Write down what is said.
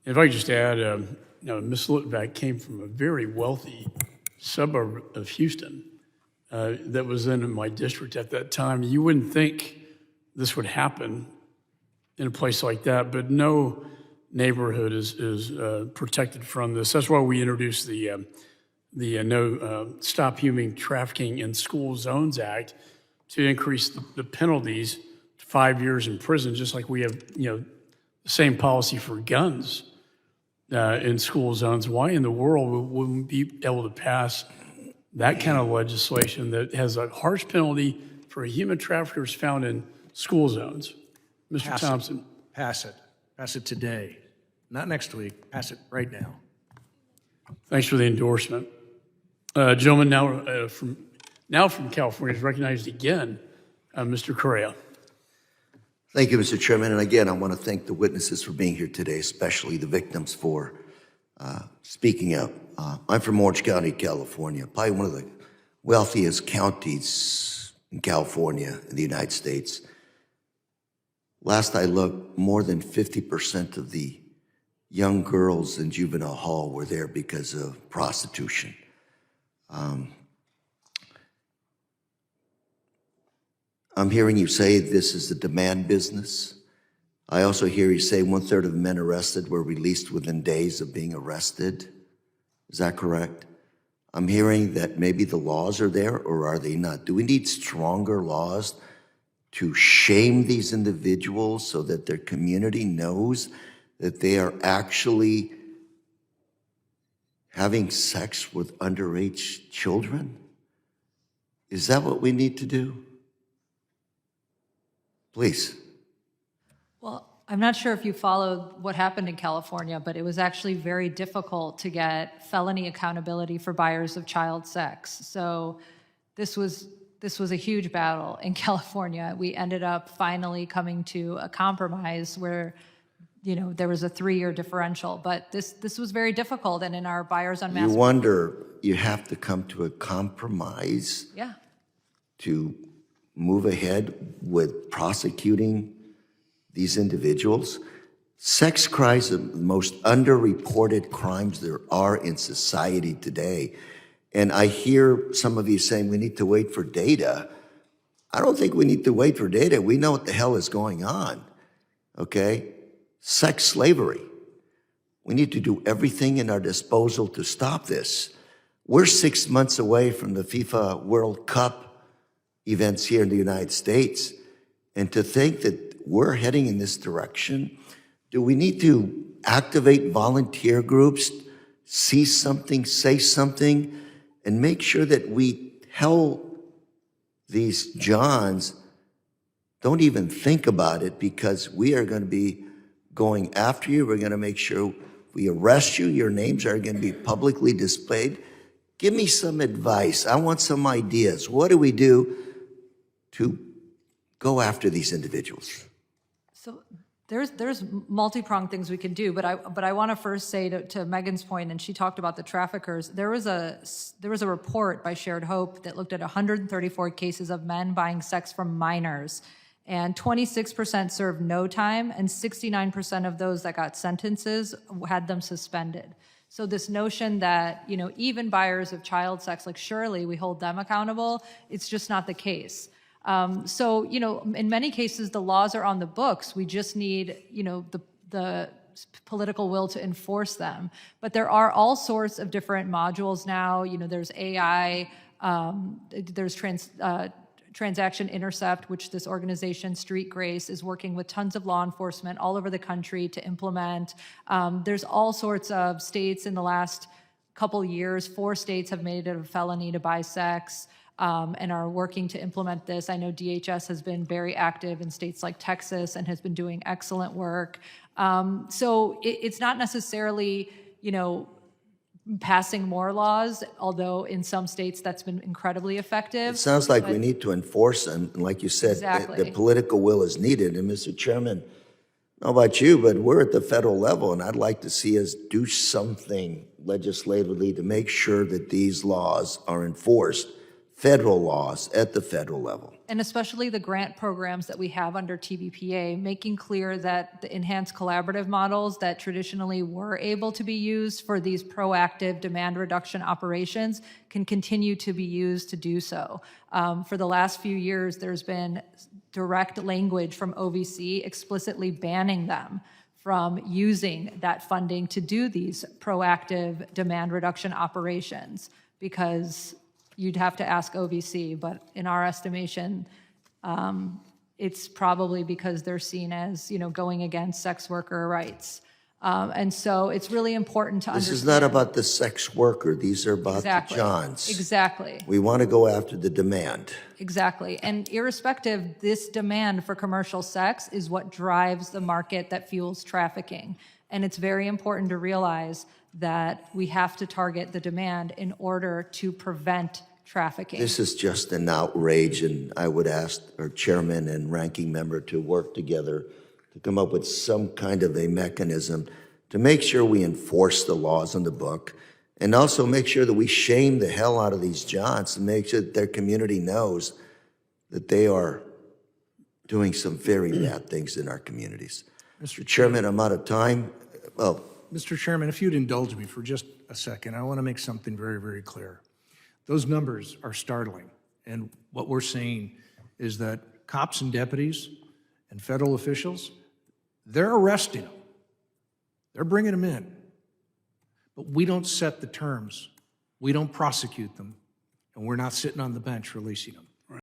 If I could just add, Ms. Litvak came from a very wealthy suburb of Houston that was in my district at that time. You wouldn't think this would happen in a place like that, but no neighborhood is protected from this. That's why we introduced the Stop Human Trafficking in School Zones Act to increase the penalties to 5 years in prison, just like we have, the same policy for guns in school zones. Why in the world would we be able to pass that kind of legislation that has a harsh penalty for human traffickers found in school zones? Mr. Thompson. Pass it. Pass it today. Not next week. Pass it right now. Thanks for the endorsement. Gentleman now from California is recognized again, Mr. Correa. Thank you, Mr. Chairman. And again, I want to thank the witnesses for being here today, especially the victims for speaking up. I'm from Orange County, California, probably one of the wealthiest counties in California in the United States. Last I looked, more than 50% of the young girls in juvenile hall were there because of prostitution. I'm hearing you say this is a demand business. I also hear you say 1/3 of the men arrested were released within days of being arrested. Is that correct? I'm hearing that maybe the laws are there, or are they not? Do we need stronger laws to shame these individuals so that their community knows that they are actually having sex with underage children? Is that what we need to do? Please. Well, I'm not sure if you followed what happened in California, but it was actually very difficult to get felony accountability for buyers of child sex. So this was a huge battle in California. We ended up finally coming to a compromise where, there was a 3-year differential, but this was very difficult. And in our buyers on mass. You wonder, you have to come to a compromise. Yeah. To move ahead with prosecuting these individuals. Sex crimes are the most underreported crimes there are in society today. And I hear some of you saying we need to wait for data. I don't think we need to wait for data. We know what the hell is going on, okay? Sex slavery. We need to do everything in our disposal to stop this. We're 6 months away from the FIFA World Cup events here in the United States. And to think that we're heading in this direction, do we need to activate volunteer groups, see something, say something, and make sure that we tell these Johns, don't even think about it, because we are going to be going after you. We're going to make sure we arrest you. Your names are going to be publicly displayed. Give me some advice. I want some ideas. What do we do to go after these individuals? So there's multi-pronged things we can do, but I want to first say to Megan's point, and she talked about the traffickers. There was a report by Shared Hope that looked at 134 cases of men buying sex from minors, and 26% served no time, and 69% of those that got sentences had them suspended. So this notion that even buyers of child sex, like surely we hold them accountable, it's just not the case. So, in many cases, the laws are on the books. We just need, the political will to enforce them. But there are all sorts of different modules now. There's AI, there's Transaction Intercept, which this organization, Street Grace, is working with tons of law enforcement all over the country to implement. There's all sorts of states in the last couple years. 4 states have made it a felony to buy sex. And are working to implement this. I know DHS has been very active in states like Texas and has been doing excellent work. So it's not necessarily, passing more laws, although in some states that's been incredibly effective. It sounds like we need to enforce them. And like you said, exactly. the political will is needed. And Mr. Chairman, I don't know about you, but we're at the federal level, and I'd like to see us do something legislatively to make sure that these laws are enforced federal laws at the federal level. And especially the grant programs that we have under TVPA, making clear that the enhanced collaborative models that traditionally were able to be used for these proactive demand reduction operations can continue to be used to do so. For the last few years, there's been direct language from OVC explicitly banning them from using that funding to do these proactive demand reduction operations, because you'd have to ask OVC, but in our estimation, it's probably because they're seen as, going against sex worker rights. And so it's really important to This understand. is not about the sex worker. These are about Exactly. the Johns. Exactly. We want to go after the demand. Exactly. And irrespective, this demand for commercial sex is what drives the market that fuels trafficking. And it's very important to realize that we have to target the demand in order to prevent trafficking. This is just an outrage, and I would ask our chairman and ranking member to work together to come up with some kind of a mechanism to make sure we enforce the laws in the book, and also make sure that we shame the hell out of these Johns and make sure that their community knows that they are doing some very bad things in our communities. Mr. Chairman, I'm out of time. Well, Mr. Chairman, if you'd indulge me for just a second, I want to make something very, very clear. Those numbers are startling. And what we're saying is that cops and deputies and federal officials, they're arresting them. They're bringing them in. But we don't set the terms. We don't prosecute them. And we're not sitting on the bench releasing them.